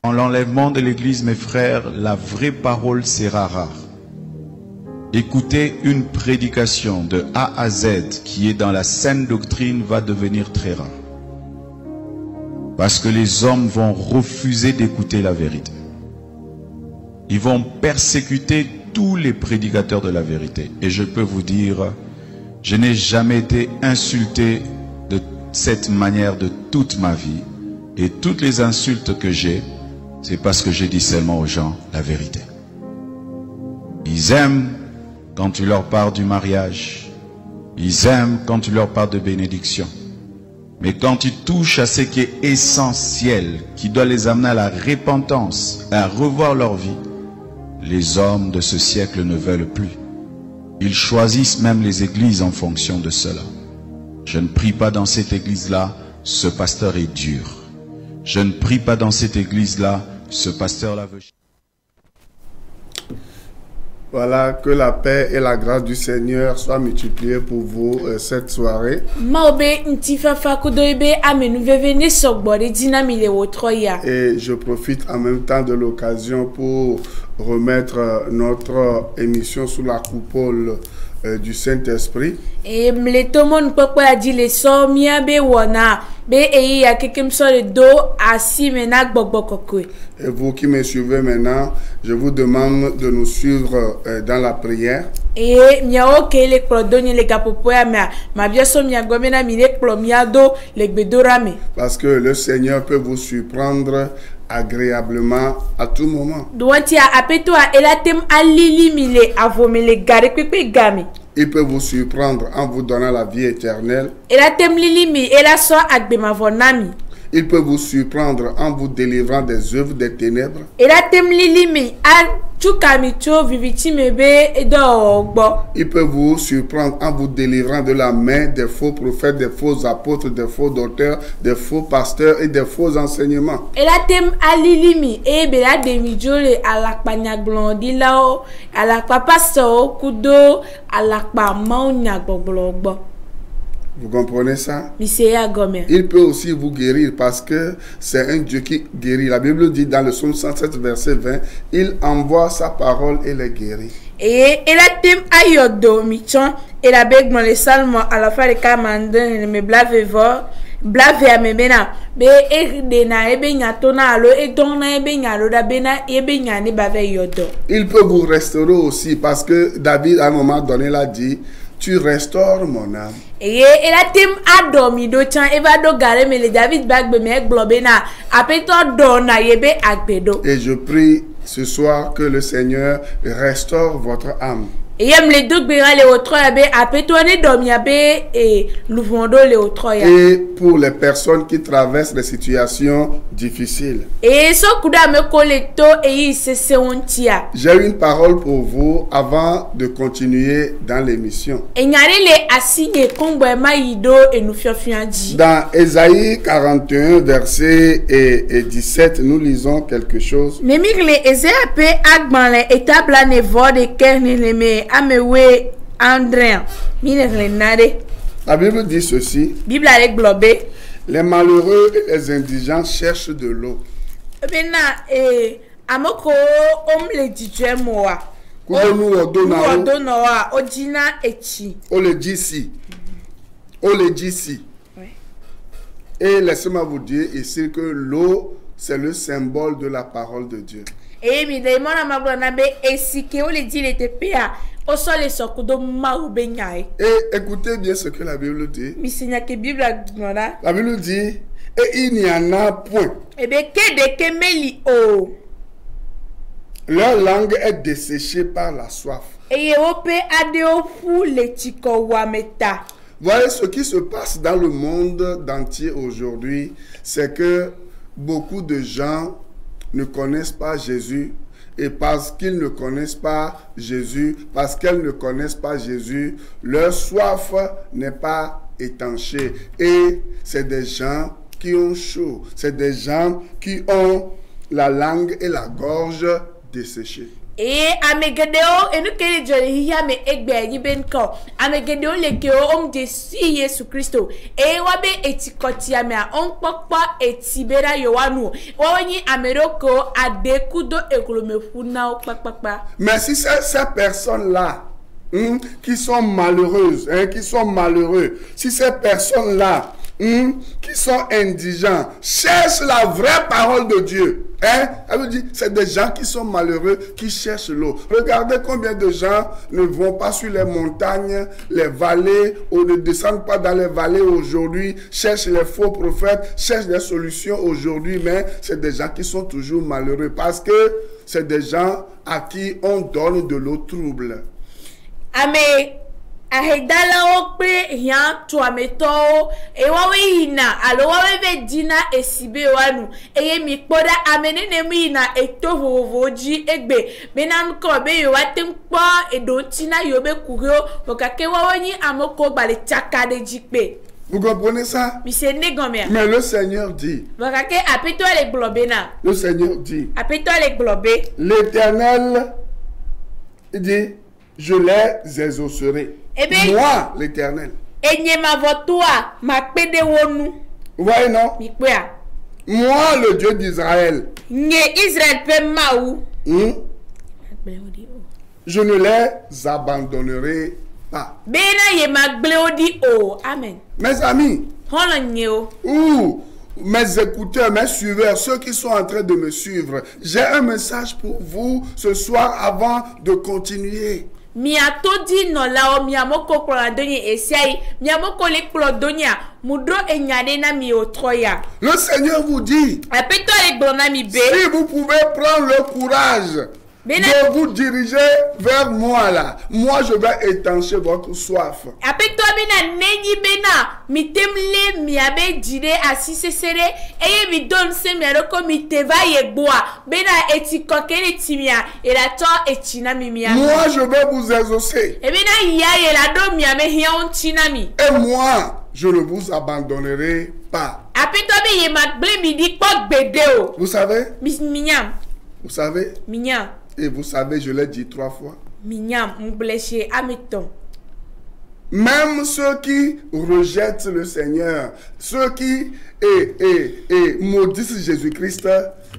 En l'enlèvement de l'Église, mes frères, la vraie parole sera rare. Écouter une prédication de A à Z qui est dans la saine doctrine va devenir très rare. Parce que les hommes vont refuser d'écouter la vérité. Ils vont persécuter tous les prédicateurs de la vérité. Et je peux vous dire, je n'ai jamais été insulté de cette manière de toute ma vie. Et toutes les insultes que j'ai, c'est parce que je dis seulement aux gens la vérité. Ils aiment quand tu leur parles du mariage. Ils aiment quand tu leur parles de bénédiction. Mais quand tu touches à ce qui est essentiel, qui doit les amener à la repentance, à revoir leur vie, les hommes de ce siècle ne veulent plus. Ils choisissent même les églises en fonction de cela. Je ne prie pas dans cette église-là, ce pasteur est dur. Je ne prie pas dans cette église-là, ce pasteur-là veut... Voilà, que la paix et la grâce du Seigneur soient multipliées pour vous cette soirée. Et je profite en même temps de l'occasion pour remettre notre émission sous la coupole du Saint-Esprit. Et vous qui me suivez maintenant, je vous demande de nous suivre dans la prière. Parce que le Seigneur peut vous surprendre agréablement à tout moment. Il peut vous surprendre en vous donnant la vie éternelle. Il peut vous surprendre en vous délivrant des œuvres des ténèbres. Il peut vous surprendre en vous délivrant de la main des faux prophètes, des faux apôtres, des faux docteurs, des faux pasteurs et des faux enseignements. Vous comprenez ça? Il peut aussi vous guérir parce que c'est un Dieu qui guérit. La Bible dit dans le psaume 107, verset 20, il envoie sa parole et les guérit. Il peut vous restaurer aussi parce que David à un moment donné l'a dit, tu restaures mon âme. Et je prie ce soir que le Seigneur restaure votre âme. Et pour les personnes qui traversent des situations difficiles, j'ai une parole pour vous avant de continuer dans l'émission. Dans Ésaïe 41, verset 17, nous lisons quelque chose. La Bible dit ceci. Les malheureux et les indigents cherchent de l'eau. Et laissez-moi vous dire ici que l'eau, c'est le symbole de la parole de Dieu. Et écoutez bien ce que la Bible dit. La Bible dit, et il n'y en a point. Leur langue est desséchée par la soif. Voyez ce qui se passe dans le monde entier aujourd'hui, c'est que beaucoup de gens ne connaissent pas Jésus. Et parce qu'ils ne connaissent pas Jésus, parce qu'elles ne connaissent pas Jésus, leur soif n'est pas étanchée. Et c'est des gens qui ont chaud. C'est des gens qui ont la langue et la gorge desséchées. Et amegedeo enu kele joli ya me egbe yi ben ko amegedeo le ke o de si Yesu Kristo e wa be etikoti ya me on pokpa etibera yo wanu wa ni ameroko adekudo ekulome funa o pakpakpa. Mais si ces personnes là qui sont malheureuses, qui sont malheureux, si ces personnes là qui sont indigents cherchent la vraie parole de Dieu, elle veut dire, c'est des gens qui sont malheureux, qui cherchent l'eau. Regardez combien de gens ne vont pas sur les montagnes, les vallées, ou ne descendent pas dans les vallées aujourd'hui, cherchent les faux prophètes, cherchent des solutions aujourd'hui, mais c'est des gens qui sont toujours malheureux parce que c'est des gens à qui on donne de l'eau trouble. Amen. Ahedala okpe yan to ameto ewawe ina alo wawe dina esibe wanu eye mi kpoda amene nemu ina eto vovoji egbe menan ko be yo watempo edontina yobe kurio okake wawe ni amoko gbale chakade jikpe. Vous comprenez ça? Mais le Seigneur dit. Le Seigneur dit. L'Éternel dit, je les exaucerai. Moi, l'Éternel. Vous voyez, non? Moi, le Dieu d'Israël. Je ne les abandonnerai pas. Amen. Mes amis, ou mes écouteurs, mes suiveurs, ceux qui sont en train de me suivre, j'ai un message pour vous ce soir avant de continuer. Le Seigneur vous dit, si vous pouvez prendre le courage de vous diriger vers moi là, moi je vais étancher votre soif. Moi je vais vous exaucer. Et moi je ne vous abandonnerai pas. Vous savez? Vous savez? Et vous savez, je l'ai dit 3 fois. Même ceux qui rejettent le Seigneur, ceux qui maudissent Jésus-Christ,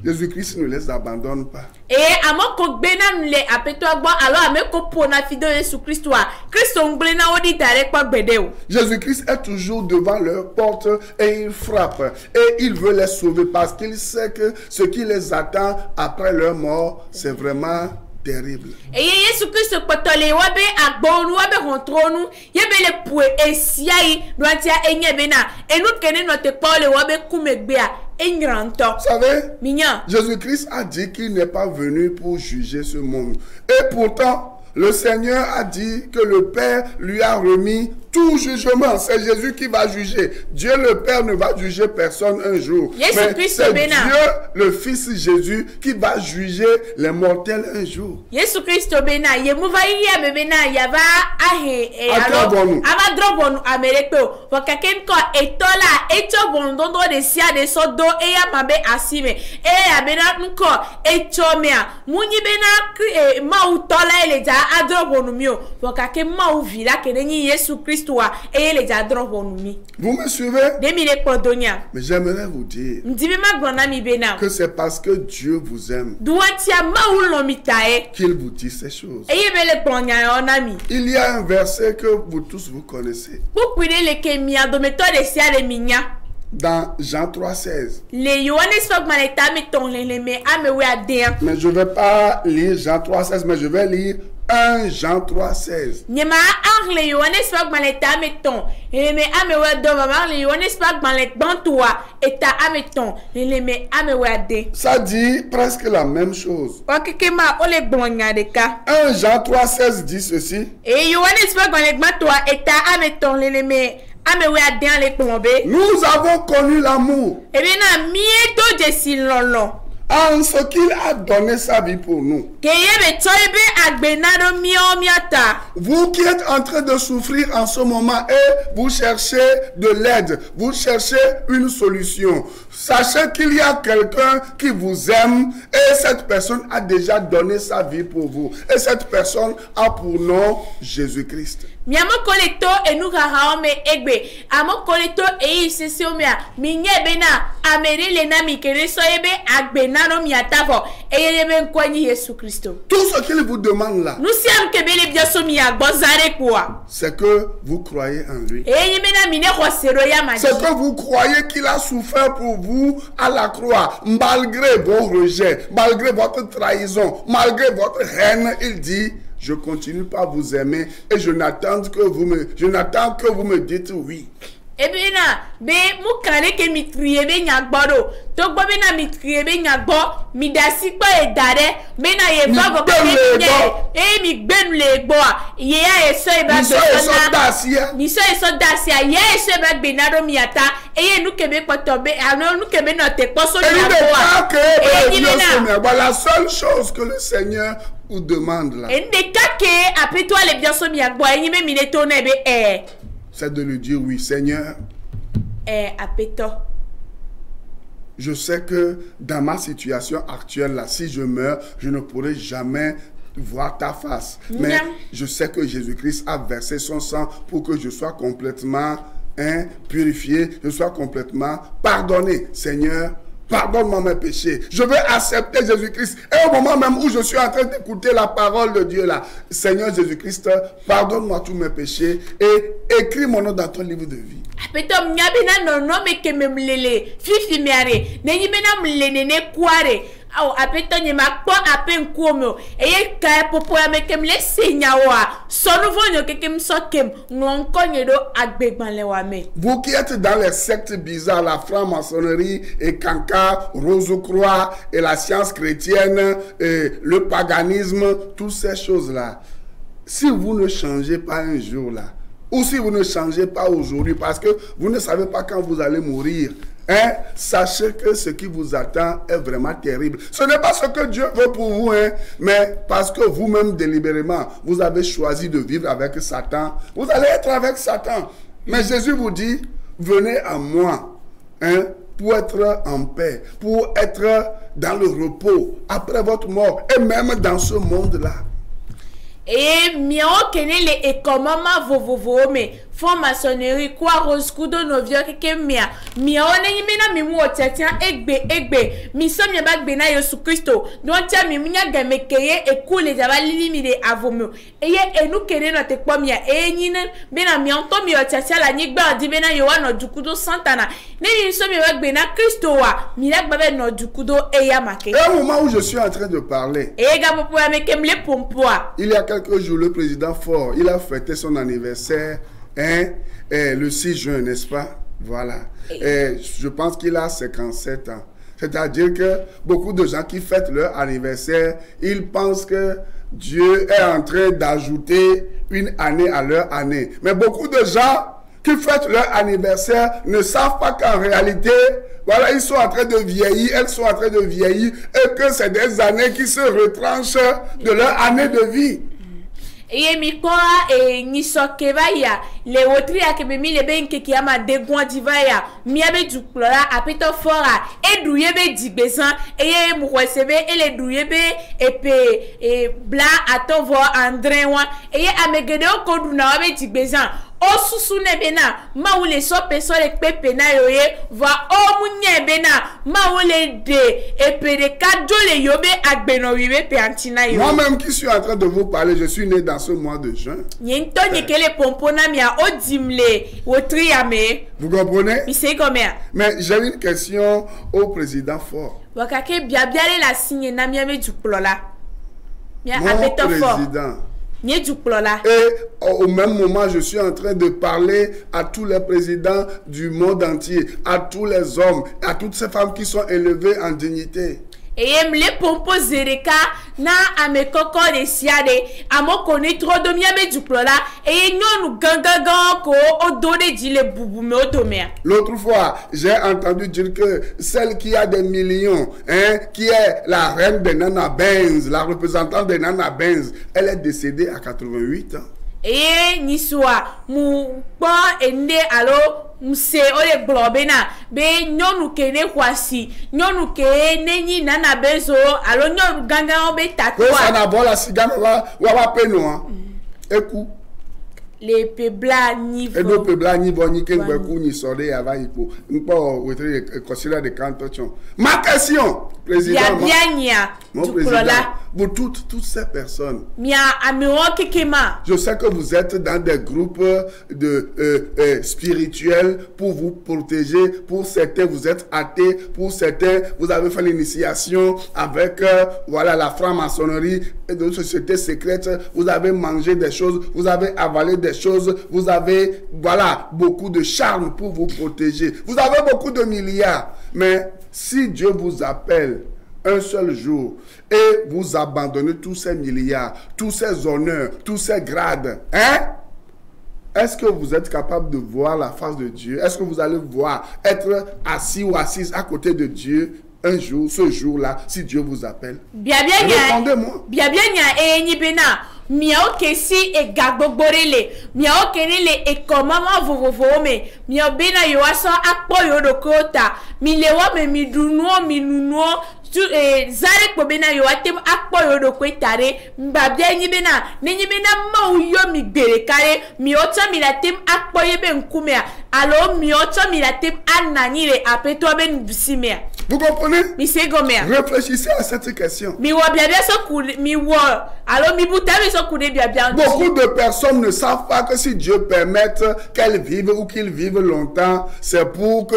Jésus-Christ ne les abandonne pas. Jésus-Christ est toujours devant leur porte et il frappe. Et il veut les sauver parce qu'il sait que ce qui les attend après leur mort, c'est vraiment terrible. Vous savez, Jésus-Christ a dit qu'il n'est pas venu pour juger ce monde. Et pourtant, le Seigneur a dit que le Père lui a remis tout jugement. C'est Jésus qui va juger. Dieu le Père ne va juger personne un jour. Mais c'est Dieu le Fils Jésus qui va juger les mortels un jour. Vous me suivez? Mais j'aimerais vous dire que c'est parce que Dieu vous aime qu'il vous dit ces choses. Il y a un verset que vous tous vous connaissez. Dans Jean 3,16. Mais je ne vais pas lire Jean 3,16, mais je vais lire 1 Jean 3,16. Ça dit presque la même chose. 1 Jean 3,16 dit ceci. Nous avons connu l'amour en ce qu'il a donné sa vie pour nous. Vous qui êtes en train de souffrir en ce moment et vous cherchez de l'aide, vous cherchez une solution. Sachez qu'il y a quelqu'un qui vous aime et cette personne a déjà donné sa vie pour vous. Et cette personne a pour nom Jésus-Christ. Miamo kolekto enu kahaome egbe amo kolekto sesio mia minye bena ameri lena mikere so ebe agbena no miatavo eyebe nkwani Yesu Kristo. Tout ce qu'il vous demande là, nous siam kebele biaso mi agbozare kwa, c'est que vous croyez en lui. C'est que vous croyez qu'il a souffert pour vous à la croix, malgré vos rejets, malgré votre trahison, malgré votre haine. Il dit: je continue pas à vous aimer et je n'attends que vous me dites oui. Ebena be mukare ke mitriye be nyagboro to gbo be na mitriye be nyagbo mi dasi pa e dare be na ye bago be e mi gbenu le gbo ye ya eso e ba mi so eso dasia ye eso e ba gbe na do mi ata e ye nu kebe poto be anu nu kebe no te poso ni agbo la seule chose que le Seigneur vous demande là, c'est de lui dire oui, Seigneur. Je sais que dans ma situation actuelle là, si je meurs, je ne pourrai jamais voir ta face. Mais je sais que Jésus-Christ a versé son sang pour que je sois complètement purifié, je sois complètement pardonné. Seigneur, pardonne-moi mes péchés. Je veux accepter Jésus-Christ. Et au moment même où je suis en train d'écouter la parole de Dieu là, Seigneur Jésus-Christ, pardonne-moi tous mes péchés et écris mon nom dans ton livre de vie. Aw apeto ni makpo apen kuomo eye ka popo ya mekem le senyawa sonuvo nyo kekem sokem nonko nyedo agbegbanle wa me. Vous qui êtes dans les sectes bizarres, la franc-maçonnerie et Kanka, Rose-Croix et la science chrétienne et le paganisme, toutes ces choses-là, si vous ne changez pas un jour là, ou si vous ne changez pas aujourd'hui parce que vous ne savez pas quand vous allez mourir, sachez que ce qui vous attend est vraiment terrible. Ce n'est pas ce que Dieu veut pour vous, mais parce que vous-même délibérément, vous avez choisi de vivre avec Satan. Vous allez être avec Satan. Mais Jésus vous dit, venez à moi, pour être en paix, pour être dans le repos après votre mort et même dans ce monde-là. Et miao kenele et comment me franc-maçonnerie quoi rose kudo novio keke miao ne mena mi mu otiatia egbe mi so mi ba gbe na Yesu Kristo don tia mi munya gamekeye e kule jaba lili de avomo eye enu kene no te kpo mia enyine bena mi onto mi otiatia la nyigba di bena yo wa no dukudo santana ne mi so mi ba gbe na Kristo wa mi la gba no dukudo eya make. Et au moment où je suis en train de parler, e ga popo ameke mle pompoa, il y a quelques jours, le président Ford, il a fêté son anniversaire le 6 juin, n'est-ce pas? Voilà. Et je pense qu'il a 57 ans. C'est-à-dire que beaucoup de gens qui fêtent leur anniversaire, ils pensent que Dieu est en train d'ajouter une année à leur année. Mais beaucoup de gens qui fêtent leur anniversaire ne savent pas qu'en réalité, voilà, ils sont en train de vieillir, elles sont en train de vieillir, et que c'est des années qui se retranchent de leur année de vie. Et mikoa e nisokevaya le wotri akebemi le benke kiama de gwandivaya miabe duklola apito fora e duyebe digbezan e mukwesebe e le duyebe epe e bla atovo andrewa e amegede okoduna wabe digbezan o susu nebena maule so peso le pepe na yoye va o munye bena maule de epe de kadjo le yobe agbeno wibe pe antina yo. Moi-même qui suis en train de vous parler, je suis né dans ce mois de juin. Nyento nyekele pompona mia o dimle wotri ame. Vous comprenez? Mais j'ai une question au président Ford. Wakake biabiale la signe na miame duklola. Mia apeto président. Et au même moment, je suis en train de parler à tous les présidents du monde entier, à tous les hommes, à toutes ces femmes qui sont élevées en dignité. eye mle pompo zereka na amekoko de siade amoko ni trop de miabe du plola eye nyonu gangagan ko odode dile bubu me odomea. L'autre fois, j'ai entendu dire que celle qui a des millions, hein, qui est la reine de Nana Benz, la représentante de Nana Benz, elle est décédée à 88 ans. Et niswa mu pa ende alo mse ole globena be nyonu kene kwasi nyonu kene ni Nana Benz alo nyonu ganga obe tatwa. Ça n'a pas la cigane wa peno hein. Écoute. Les pebla niveau. Et nos pebla niveau ni ken beku ni sorde ava ipo. Npo wetre considère de cantation. Ma question, président. Mon président. Pour toutes ces personnes. Je sais que vous êtes dans des groupes de spirituels pour vous protéger. Pour certains, vous êtes athées. Pour certains, vous avez fait l'initiation avec voilà la franc-maçonnerie et de sociétés secrètes. Vous avez mangé des choses. Vous avez avalé des choses. Vous avez voilà beaucoup de charme pour vous protéger. Vous avez beaucoup de milliards. Mais si Dieu vous appelle un seul jour et vous abandonnez tous ces milliards, tous ces honneurs, tous ces grades, hein? Est-ce que vous êtes capable de voir la face de Dieu? Est-ce que vous allez voir être assis ou assise à côté de Dieu un jour, ce jour-là, si Dieu vous appelle? Répondez-moi. Miao kesi e gagboborele miao kenele e komama vovovome miao bena yo aso akpo yo dokota milewa me midunuo minunuo zare ko bena yo atem akpo yo dokwetare mbabia nyibena nenyibena ma uyo mi berekare miota milatem akpo yebe nkumea alo miota milatem ananire apeto ben bisimea. Vous comprenez? Réfléchissez à cette question. Beaucoup de personnes ne savent pas que si Dieu permet qu'elles vivent ou qu'ils vivent longtemps, c'est pour que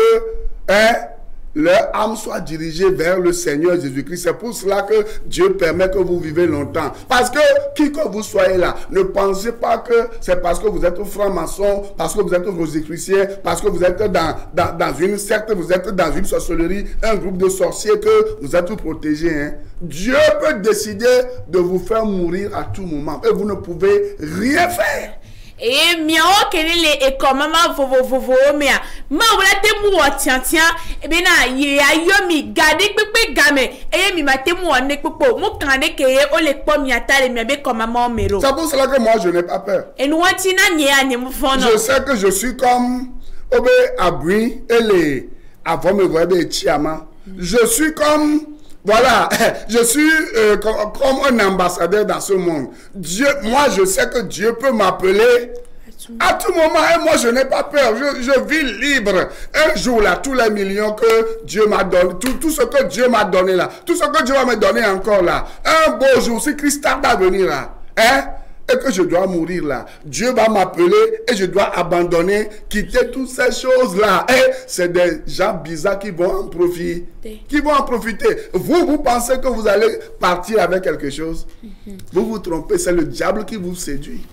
leur âme soit dirigée vers le Seigneur Jésus-Christ. C'est pour cela que Dieu permet que vous vivez longtemps. Parce que qui que vous soyez là, ne pensez pas que c'est parce que vous êtes franc-maçon, parce que vous êtes rosicrucien, parce que vous êtes dans une secte, vous êtes dans une sorcellerie, un groupe de sorciers que vous êtes protégés. Hein. Dieu peut décider de vous faire mourir à tout moment et vous ne pouvez rien faire. Et miao kenele e komama vovovovo mea ma wala te mu otiantia e be na ye ayo mi gade pepe game e mi mate mu one pepo mu kande ke o le po mi atale mi be komama mero. C'est pour cela que moi je n'ai pas peur. Et nous tina nie anye mu fono. Je sais que je suis comme Obe Abui et les avant me voir des Chiama. Je suis comme voilà, je suis comme un ambassadeur dans ce monde. Dieu, moi, je sais que Dieu peut m'appeler à tout moment et moi, je n'ai pas peur. Je vis libre. Un jour, là, tous les millions que Dieu m'a donné, tout ce que Dieu m'a donné là, tout ce que Dieu va me donner encore là, un beau jour, si Christ tarde à venir là, hein? Et que je dois mourir là. Dieu va m'appeler et je dois abandonner, quitter toutes ces choses-là. Et c'est des gens bizarres qui vont en profiter. Vous pensez que vous allez partir avec quelque chose? Vous vous trompez, c'est le diable qui vous séduit.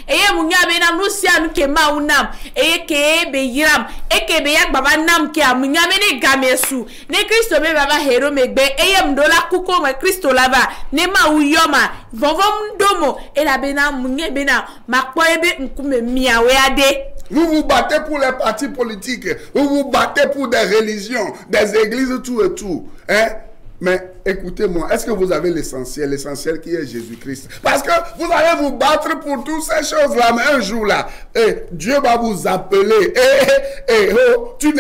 Eye munya be na musia nke ma unam eye ke be yiram eke be yak baba nam ke amunya me ne gamesu ne Kristo be baba hero megbe eye mdola kuko me Kristo lava ne ma uyoma vovom domo e la be na munye be na makpo ebe nkume miawe ade. Vous vous battez pour les partis politiques, vous vous battez pour des religions, des églises, tout et tout, hein? Mais écoutez-moi, est-ce que vous avez l'essentiel qui est Jésus-Christ? Parce que vous allez vous battre pour toutes ces choses-là, mais un jour là, Dieu va vous appeler. Oh, tu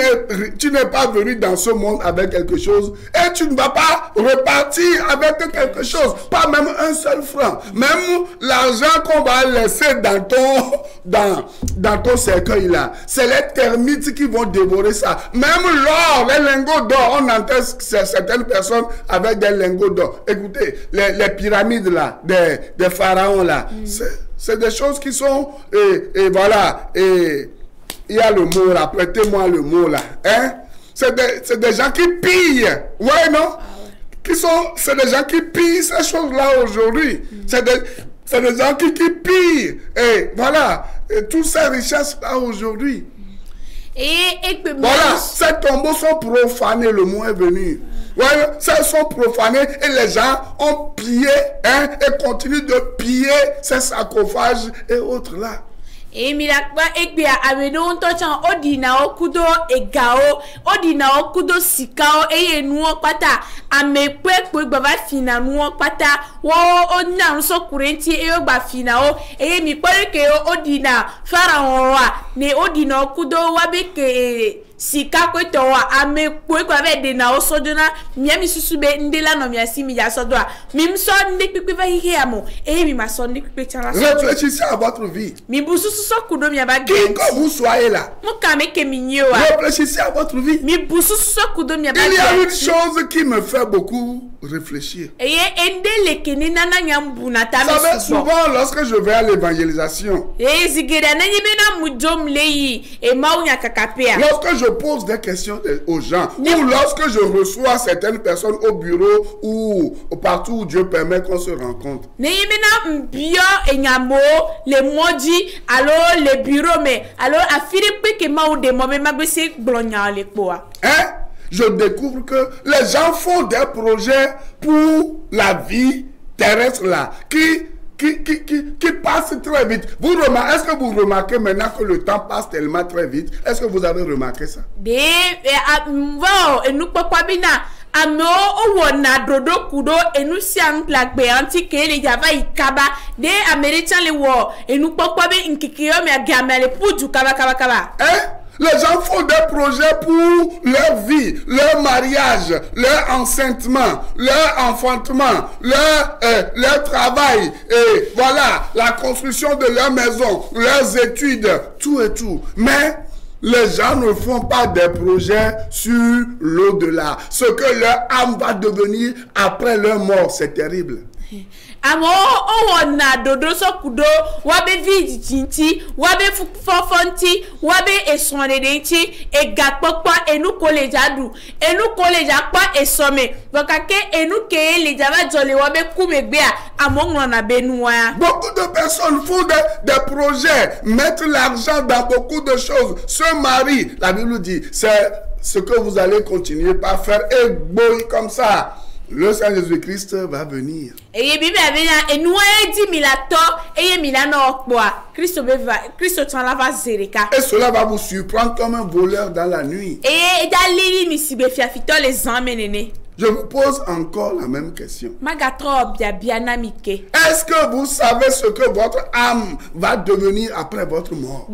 n'es pas venu dans ce monde avec quelque chose et tu ne vas pas repartir avec quelque chose, pas même un seul franc. Même l'argent qu'on va laisser dans ton cercueil là, c'est les termites qui vont dévorer ça. Même l'or, les lingots d'or, on entend certaines personnes avec des lingots d'or. Écoutez, les pyramides là, des pharaons là, c'est des choses qui sont, et voilà, et il y a le mot là, prêtez-moi le mot là, hein? C'est des gens qui pillent, ouais non? C'est des gens qui pillent ces choses là aujourd'hui. C'est des gens qui pillent, et voilà, toutes ces richesses-là aujourd'hui. Et Voilà, ces tombeaux sont profanés, le mot est venu. Ouais, ça sont profanés et les gens ont pillé et continuent de piller ces sarcophages et autres là. Et milakba ekbe ameno ntocha odina okudo egao odina okudo sikao nuo pata amekwe baba fina nuo pata wo onna nso kurenti gba fina o mi pare ke odina faraon wa ne odina okudo wabeke sika kweto wa amekwe kwa be de na osodona miami susube ndela no miasi mi ya sodwa mimso ndikpe va hihe amo mi maso ndikpe chara. Réfléchissez à votre vie. Mi busu so kudo mi aba qui que vous soyez là. Réfléchissez à votre vie. Mi busu so kudo mi aba. Il y a une chose qui me fait beaucoup réfléchir. Vous savez, souvent lorsque je vais à l'évangélisation, lorsque je pose des questions aux gens, ou lorsque je reçois certaines personnes au bureau ou partout où Dieu permet qu'on se rencontre, je découvre que les gens font des projets pour la vie terrestre là, qui passe très vite. Est-ce que vous remarquez maintenant que le temps passe tellement très vite? Est-ce que vous avez remarqué ça? Les gens font des projets pour leur vie, leur mariage, leur enfantement, leur enfantement, leur travail, et voilà, la construction de leur maison, leurs études, tout et tout. Mais les gens ne font pas des projets sur l'au-delà. Ce que leur âme va devenir après leur mort, c'est terrible. Amo owona dodo sokudo wabe vidinti wabe fofonti wabe esonedenti egapokpa enu kolejadu enu kolejapa esome bakake enu ke lejava jole wabe kumegbea amongona na benua. Beaucoup de personnes font des projets, mettent l'argent dans beaucoup de choses, se marient. La Bible dit, c'est ce que vous allez continuer par faire et boy comme ça. Le Seigneur Jésus-Christ va venir. Et cela va vous surprendre comme un voleur dans la nuit. Je vous pose encore la même question. Est-ce que vous savez ce que votre âme va devenir après votre mort?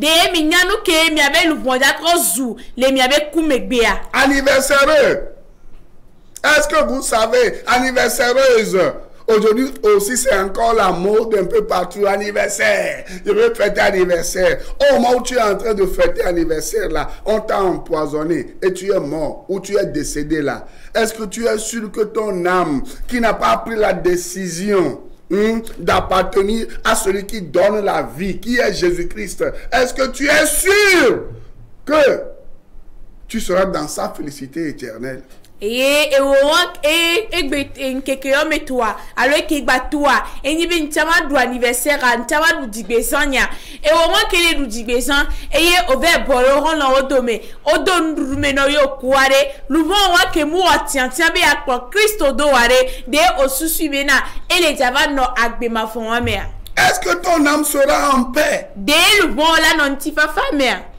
Anniversaire. Est-ce que vous savez, anniversaireuse, aujourd'hui aussi c'est encore la mode un peu partout, anniversaire, je veux fêter anniversaire. Au moment où tu es en train de fêter anniversaire là, on t'a empoisonné et tu es mort ou tu es décédé là. Est-ce que tu es sûr que ton âme qui n'a pas pris la décision d'appartenir à celui qui donne la vie, qui est Jésus-Christ, est-ce que tu es sûr que tu seras dans sa félicité éternelle? Et anniversaire est-ce que ton âme sera en paix?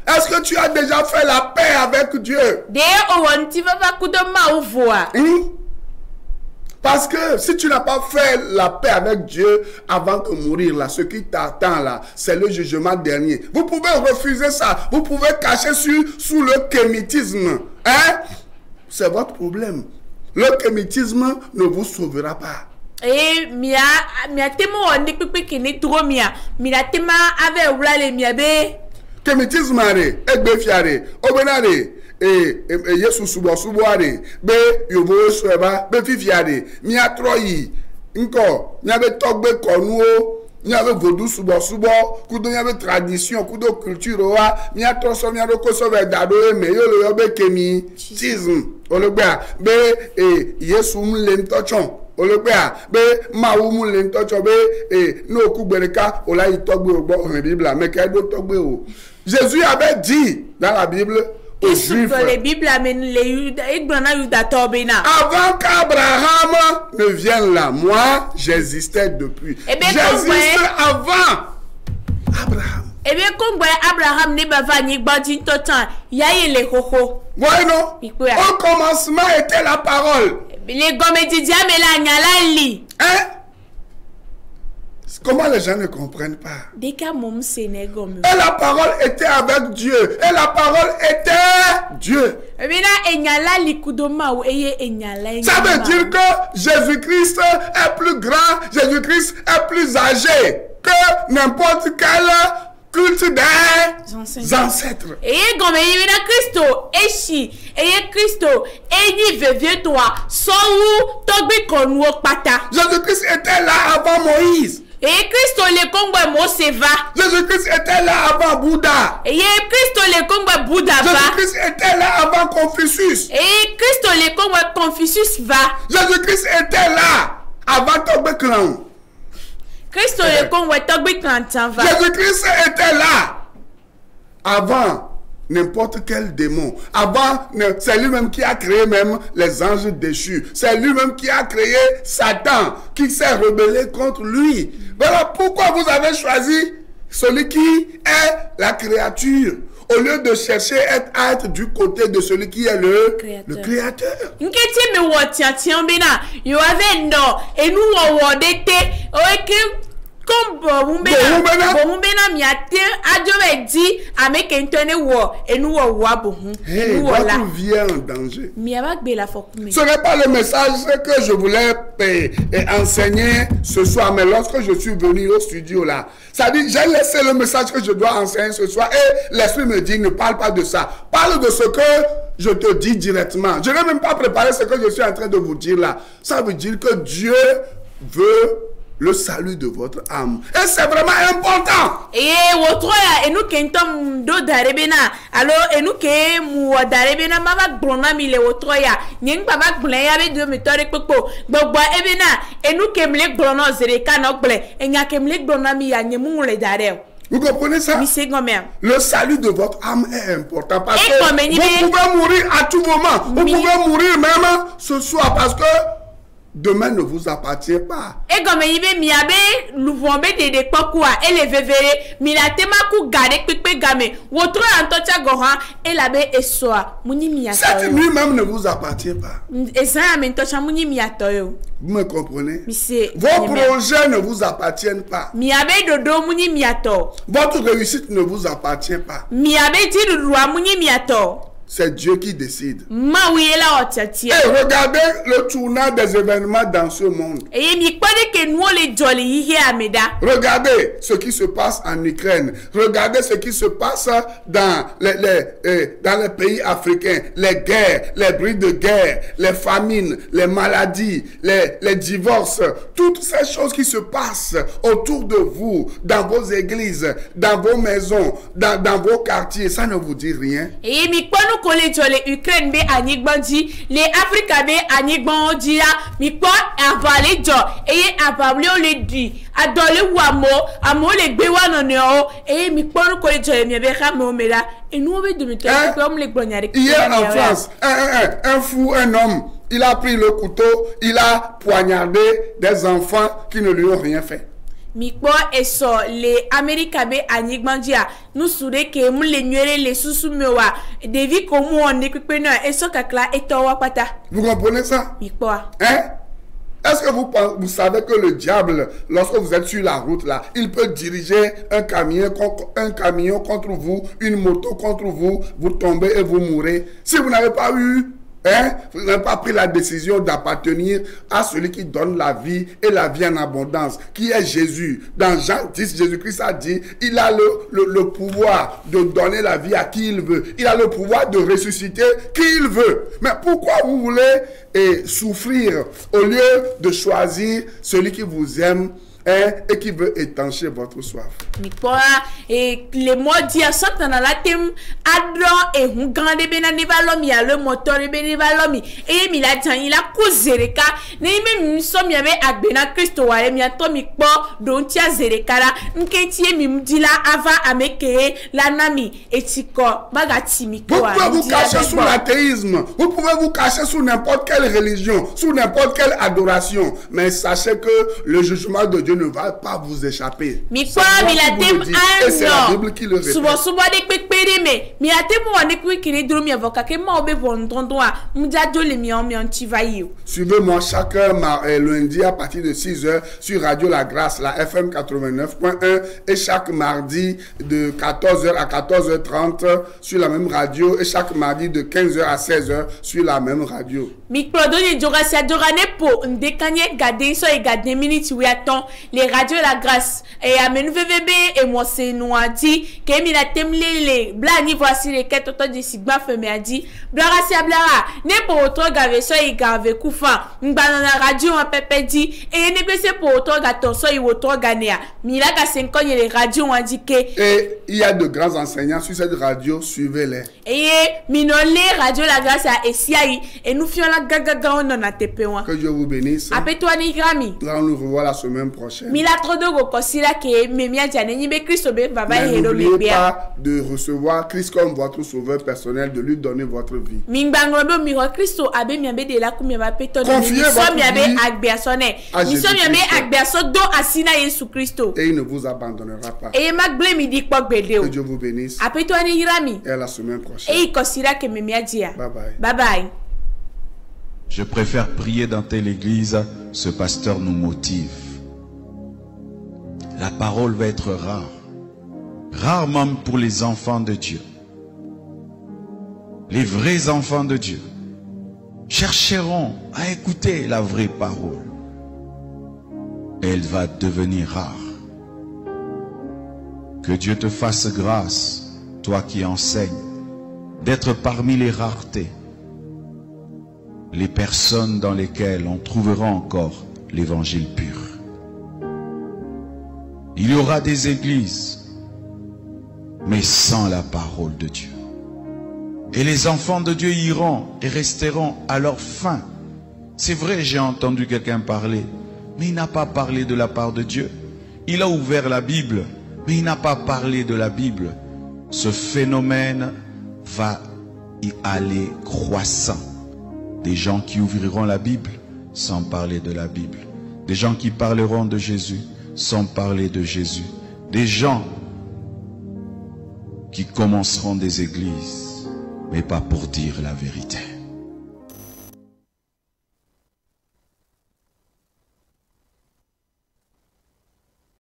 Est-ce que tu as déjà fait la paix avec Dieu? Parce que si tu n'as pas fait la paix avec Dieu avant de mourir, là, ce qui t'attend là, c'est le jugement dernier. Vous pouvez refuser ça. Vous pouvez cacher sous le kémitisme. C'est votre problème. Le kémitisme ne vous sauvera pas. Et kémitisme egbefiare obenare yesu subo suboare be yobo soeba be fifiare mi atroyi nko mi abe togbe konuo mi abe vodu subo kudo mi abe tradition kudo culture wa mi atroso mi aroko so be dado eme yo lo be kémitisme ologba be yesu mle ntochon olopea be mawumu le ntocho be no kugbereka ola itogbe ogbo en Bible mais quel do togbe o. Jésus avait dit dans la Bible aux Juifs. Avant qu'Abraham ne vienne là, moi j'existais depuis. J'existe avant Abraham. Eh bien, comme Abraham n'est pas venu bâtir tout temps, il y a eu les coco. Ouais, non? Au commencement était la parole. Les gomédiens, mais là, il y a la lit. Hein? Comment les gens ne comprennent pas? Et la parole était avec Dieu. Et la parole était Dieu. Ça veut dire que Jésus-Christ est plus grand, Jésus-Christ est plus âgé que n'importe quel culte des ancêtres. Et comme il y a Christo, Jésus-Christ était là avant Moïse. Et Christ le Congo Moseva. Jésus-Christ était là avant Bouddha. Et Christ le Congo Bouddha va. Jésus-Christ était là avant Confucius. Et Christ le Congo Confucius va. Jésus-Christ était là avant Togbe Clan. Christ le Congo Togbe Clan va. Jésus-Christ était là avant n'importe quel démon. Avant, c'est lui-même qui a créé même les anges déchus. C'est lui-même qui a créé Satan, qui s'est rebellé contre lui. Voilà pourquoi vous avez choisi celui qui est la créature, au lieu de chercher à être du côté de celui qui est le créateur. Votre vie est en danger. Ce n'est pas le message que je voulais enseigner ce soir, mais lorsque je suis venu au studio là, ça dit, j'ai laissé le message que je dois enseigner ce soir et l'esprit me dit, ne parle pas de ça. Parle de ce que je te dis directement. Je n'ai même pas préparé ce que je suis en train de vous dire là. Ça veut dire que Dieu veut le salut de votre âme. Et c'est vraiment important. Et votre et nous kentom do darebena. Alors et nous ke mu darebena mama brona mi le votre ya. Nyeng baba blen ya be do metore popo. Gbogbo ebena et nous ke mle brona zereka no ble. Et nya ke mle brona mi ya nyemu le dare. Vous comprenez ça? Le salut de votre âme est important parce que vous pouvez mourir à tout moment. Vous pouvez mourir même ce soir parce que demain ne vous appartient pas. Et comme il veut miabe l'ouvombe de quoi et les vevere milatema ku gade pipe game votre antocha gohan et la be esoa muni miato. Cette nuit même ne vous appartient pas. Et ça mentocha muni miato. Vous me comprenez? Vos projets ne vous appartiennent pas. Miabe dodo muni miato. Votre réussite ne vous appartient pas. Miabe ti roi muni miato. C'est Dieu qui décide. Et regardez le tournant des événements dans ce monde. Regardez ce qui se passe en Ukraine. Regardez ce qui se passe dans les pays africains. Les guerres, les bruits de guerre, les famines, les maladies, les divorces. Toutes ces choses qui se passent autour de vous, dans vos églises, dans vos maisons, dans vos quartiers. Ça ne vous dit rien. Les Ukraine be anigbandi, les Africains be anigbandi, mi po avale jo, eye avale le di, adole wamo, amo le gbewa no neo, eye mi po ko le jo mi be khamo mera, et nous be de me comme les grognari. Hier en France, un fou, un homme, il a pris le couteau, il a poignardé des enfants qui ne lui ont rien fait. Mikpo eso les Américains be anigbandia nous soudé que mu le nyere les susu mewa devi comme on équipe no eso kakla etowa pata. Vous comprenez ça? Mikpo. Hein? Est-ce que vous savez que le diable, lorsque vous êtes sur la route là, il peut diriger un camion contre vous, une moto contre vous, vous tombez et vous mourrez. Si vous n'avez pas eu vous n'avez pas pris la décision d'appartenir à celui qui donne la vie et la vie en abondance, qui est Jésus. Dans Jean 10, Jésus-Christ a dit, il a le pouvoir de donner la vie à qui il veut. Il a le pouvoir de ressusciter qui il veut. Mais pourquoi vous voulez souffrir au lieu de choisir celui qui vous aime et qui veut étancher votre soif. Et les mots dire ça dans la thème adron et un grand bena nevalomi a le moteur benevalomi et mi la tan il a kozereka ne mi somi ave agbena Kristo wa mi atomi po don tia zereka la nkenti mi mdila ava ameke la nami etiko bagati mi ko. Vous pouvez vous cacher sous l'athéisme, vous pouvez vous cacher sous n'importe quelle religion, sous n'importe quelle adoration, mais sachez que le jugement de Dieu ne va pas vous échapper. Mi kwa mi la thème et c'est la Bible qui le répète. Souvent de pekpere me mi la thème wa ne kwi kini dro mi avoka ke ma obe bontondo a mudado le mi antivayi. Suivez-moi chaque lundi à partir de 6h sur Radio La Grâce, la FM 89.1 et chaque mardi de 14h à 14h30 sur la même radio et chaque mardi de 15h à 16h sur la même radio. Mi prodoni djorasia dorane po ndekanye gade so e gade minutes we attend les radios La Grâce et amen VVB et moi c'est nous a dit que mi la temlele blani voici les quatre autres de sigma femme a dit blara sia blara ne po autre gave so e gave kufa ngana na radio en pepe dit et ne blessé pour autre gato so e autre ganea mi la ka 5 ans les radios ont dit que et il y a de grands enseignants sur cette radio, suivez-les. Et minole radio La Grâce à Esiaï et nous fions la gaga on a tepe wa. Que Dieu vous bénisse. Apetwa ni grami. On nous revoit la semaine prochaine. Mila trodo go kosila ke memia jane ni be Kristo be baba hero le N'oubliez bia. pas de recevoir Christ comme votre sauveur personnel, de lui donner votre vie. Mingbango be mi Kristo abe mi abe de la ku mi ba peto de Confiez votre mi abe vie agbiasone. à Mi so mi abe Jésus-Christ. agbiaso do asina Yesu Kristo. Et il ne vous abandonnera pas. Et magble mi di kpo gbede Que o. Dieu vous bénisse. Apetwa ni grami. Et à la semaine prochaine. Et kosila ke memia dia. Bye bye. Bye bye. Je préfère prier dans telle église, ce pasteur nous motive. La parole va être rare. Rare même pour les enfants de Dieu. Les vrais enfants de Dieu chercheront à écouter la vraie parole. Elle va devenir rare. Que Dieu te fasse grâce, toi qui enseignes, d'être parmi les raretés. Les personnes dans lesquelles on trouvera encore l'évangile pur. Il y aura des églises, mais sans la parole de Dieu. Et les enfants de Dieu iront et resteront à leur fin. C'est vrai, j'ai entendu quelqu'un parler, mais il n'a pas parlé de la part de Dieu. Il a ouvert la Bible, mais il n'a pas parlé de la Bible. Ce phénomène va y aller croissant. Des gens qui ouvriront la Bible sans parler de la Bible. Des gens qui parleront de Jésus sans parler de Jésus. Des gens qui commenceront des églises, mais pas pour dire la vérité.